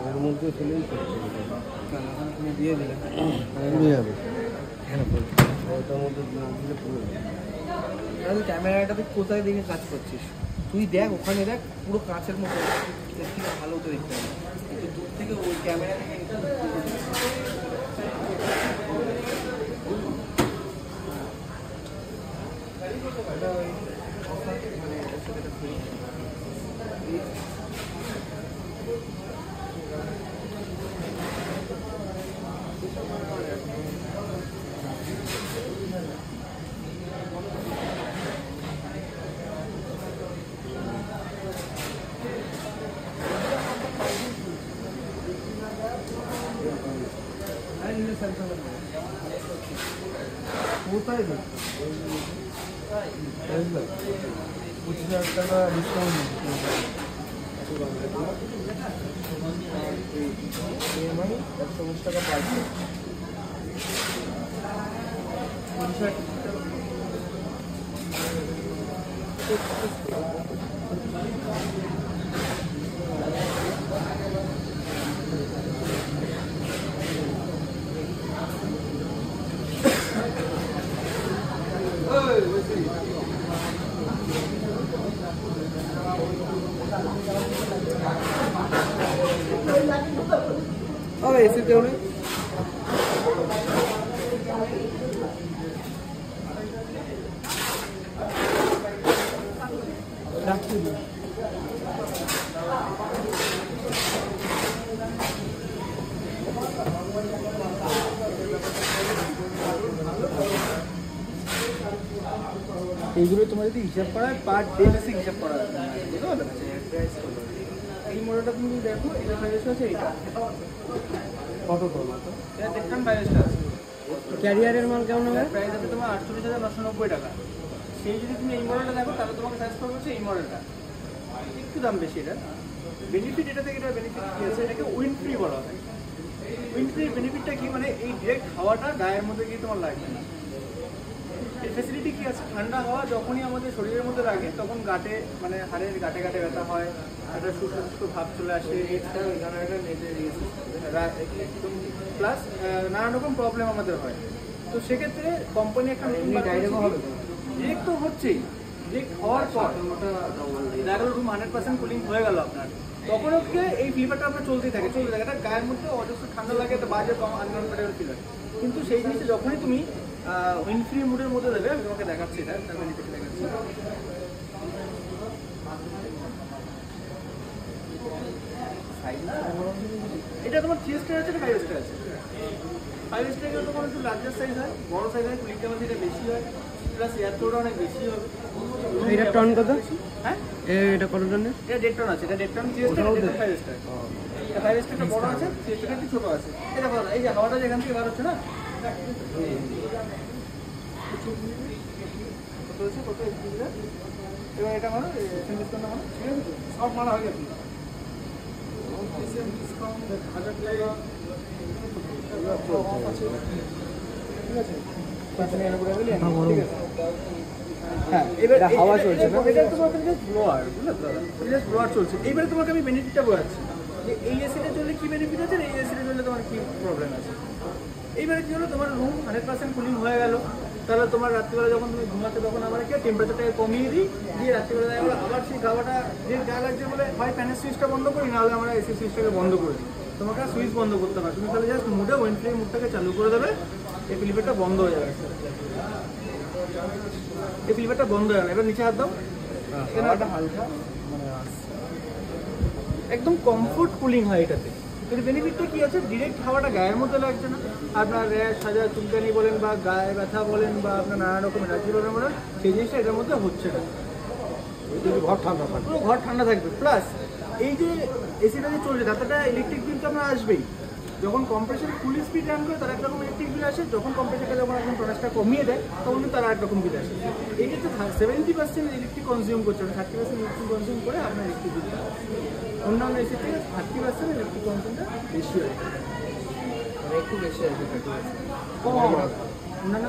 এর মধ্যে ফেলেই তুমি দিয়ে দিলে নিয়ে যাবে ওটার মধ্যে দিলে পুরো তাহলে ক্যামেরাটাতে কোথায় দেখে কাজ করছিস তুই দেখ ওখানে দেখ পুরো কাঁচের মতো থেকে ভালো তো দেখতে হবে কিন্তু দূর থেকে ওই ক্যামেরা থেকে কোথায় দেখ 25,000 টাকা ডিসকাউন্ট EMI 120 টাকা পাচ্ছি अबे ऐसे क्यों नहीं এইগুলো তোমার যদি হিসাব করা হয় পার ডে বেসিক হিসাব করা হয় বুঝতে পারলে এই মডেলটা তুমি দেখো এটা প্রাইস আছে এইটা কত তোলা তো এটা দেখেন প্রাইসটা আছে ক্যারিয়ারের মাল কেমন হবে প্রাইস আছে তোমার 48,990 টাকা সেই যদি তুমি এই মডেলটা দেখো তাহলে তোমাকে সাইজ করবে হচ্ছে এই মডেলটা একটু দাম বেশি এটা বেনিফিট এটা থেকে এটা বেনিফিট কি আছে এটাকে উইন্ড ফ্রি বলা হয় উইন্ড ফ্রি বেনিফিটটা কি মানে এই ডাইরেক্ট হাওয়াটা গায়ের মধ্যে গিয়ে তোমার লাগবে না এই ফ্যাসিলিটি কি আছে ঠান্ডা হাওয়া যখনই আমাদের শরীরের মধ্যে লাগে তখন গাটে মানে হাড়ের গাটে গাটে ব্যথা হয় একটা সুস্থ ভাব চলে আসে প্লাস নানা রকম প্রবলেম আমাদের হয় তো সেক্ষেত্রে কোম্পানি একটা ডিরেক্ট তো হচ্ছেই ডিরেক্ট হওয়ার পর দেখা গেল রুম 100% কুলিং হয়ে গেল আপনার তখন হচ্ছে এই ফিভারটা আপনার চলতেই থাকে এটা গায়ের মধ্যে অজস্র ঠান্ডা লাগে একটা বাজে আনকমফোর্টেবল ফিল হয় কিন্তু সেই জিনিসটা যখনই তুমি উইন্ড ফ্রি মুডের মধ্যে দেবে আমি তোমাকে দেখাচ্ছি এটা তার বেনিফিট দেখাচ্ছি এটা তোমার 3 স্টার আছে এটা 5 স্টার আছে 5 স্টার এর তোমার একটু লার্জার সাইজ হয় বড় সাইজ হয় কুলিং ক্যাপাসিটি বেশি হয় প্লাস এয়ার ফ্লোটা অনেক বেশি হবে এটা টন কত হ্যাঁ এটা কত টন এটা 1.5 টন আছে এটা 1.5 টন 3 স্টার এটা 5 স্টার এটা 5 স্টারটা বড় আছে 3 স্টারটা একটু ছোট আছে এটা বড় এই যে হাওয়াটা যেখান থেকে বার হচ্ছে না কত এবং এটা মানে ডিসকাউন্ট মানে ঠিক আছে সব মানা হয়ে গেছে ডিসকাউন্ট 1000 টাকা ঠিক আছে পাঁচনে এর উপরে বলি ঠিক আছে হ্যাঁ এবারে হাওয়া চলছে না এটা তোমার কাছে ব্লোয়ার বুঝলে এটা ব্লোয়ার চলছে এইবারে তোমাকে আমি বেনিফিটটা বোঝাচ্ছি যে এই এসিটা চললে কি বেনিফিট আছে এই এসিটা চললে তোমার কি প্রবলেম আছে এইবারে কি হলো তোমার রুম 100% কুলিং হয়ে গেল তাহলে তোমার রাত্রিবেলা যখন তুমি ঘুমাতে তখন আমরা কি টেম্পারেচারটাকে কমিয়ে দিই দিয়ে রাত্রিবেলা আমরা আবার সেই খাওয়াটা যে গা লাগছে বলে হয় ফ্যানের সুইচটা বন্ধ করি নাহলে আমরা এসি সুইচটাকে বন্ধ করে দিই তোমাকে আর সুইচ বন্ধ করতে হবে তুমি তাহলে জাস্ট মুডে উইন্ড ফ্রি মুডটাকে চালু করে দেবে এই ফিলিপারটা বন্ধ হয়ে যাবে এই ফিলিপারটা বন্ধ হয়ে গেল এবার নিচে হাত দাও হালকা মানে একদম কমফোর্ট কুলিং হয় এটাতে এর বেনিফিটটা কি আছে ডিরেক্ট হাওয়াটা গায়ের মধ্যে লাগছে না আপনার র্যাশ সাজা চুলকানি বলেন বা গায়ে ব্যথা বলেন বা আপনার নানা রকম এনার্জি বলেন বলেন সেই জিনিসটা এটার মধ্যে হচ্ছে না ঘর ঠান্ডা থাকবে পুরো ঘর ঠান্ডা থাকবে প্লাস এই যে এসিটা যে চলছে তাতে ইলেকট্রিক বিল তো আপনার আসবেই যখন কম্প্রেসার ফুল স্পিড রান করে তার একরকম ইলেকট্রিক বিল আসে যখন কম্প্রেসারটা যখন একদম টনাসটা কমিয়ে দেয় তখন তার একরকম বিল আসে এই যে 70% ইলেকট্রিক কনজিউম করছে 30% ইলেকট্রিক কনজিউম করে আপনার ইলেকট্রিক বিল অন্যান্য এসি থেকে 30% ইলেকট্রিক কনজিউমটা বেশি হয় একটু বেশি আছে অন্যান্য